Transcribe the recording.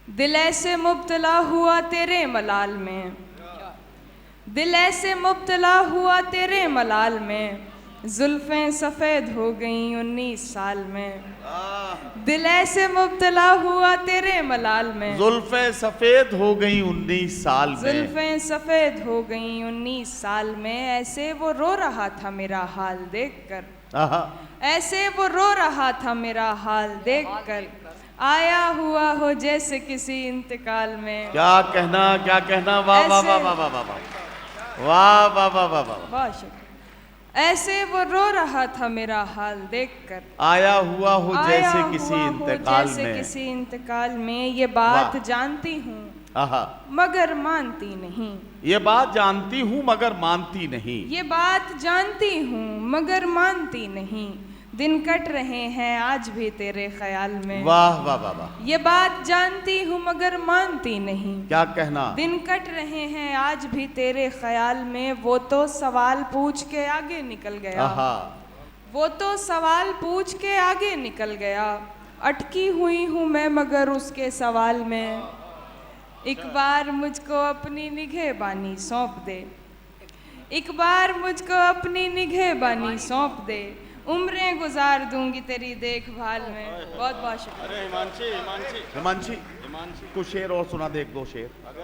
दिल ऐसे मुब्तला हुआ तेरे मलाल में, दिल ऐसे मुब्तला हुआ तेरे मलाल में, जुल्फें सफ़ेद हो गईं 19 साल में। दिल ऐसे मुब्तला हुआ तेरे मलाल में, जुल्फें सफेद हो गई 19 साल में, जुल्फें सफ़ेद हो गईं 19 साल में। ऐसे वो रो रहा था मेरा हाल देखकर, ऐसे वो रो रहा था मेरा हाल देखकर, आया हुआ हो जैसे किसी इंतकाल में। क्या कहना, क्या कहना, वाह वाह वाह वाह वाह वाह वाह वाह वाह वाह वाह। बहुत शुक्रिया। ऐसे वो रो रहा था मेरा हाल देखकर, आया हुआ हो आया जैसे हुआ किसी हो इंतकाल जैसे में। किसी इंतकाल में। ये बात वाह। जानती हूँ आहा, मगर मानती नहीं, ये बात जानती हूँ मगर मानती नहीं, ये बात जानती हूँ मगर मानती नहीं। दिन कट रहे हैं आज भी तेरे ख्याल में। वाह वाह वाह वाह। ये बात जानती हूँ मगर मानती नहीं, क्या कहना, दिन कट रहे हैं आज भी तेरे ख्याल में। वो तो सवाल पूछ के आगे निकल गया, आहा, वो तो सवाल पूछ के आगे निकल गया। अटकी हुई हूँ मैं मगर उसके सवाल में। एक बार मुझको अपनी निगहबानी सौंप दे, एक बार मुझको अपनी निगहबानी सौंप दे, उम्रें गुजार दूंगी तेरी देखभाल में। बहुत बहुत शुक्रिया। हिमांशी, कुछ शेर और सुना दे, एक दो शेर।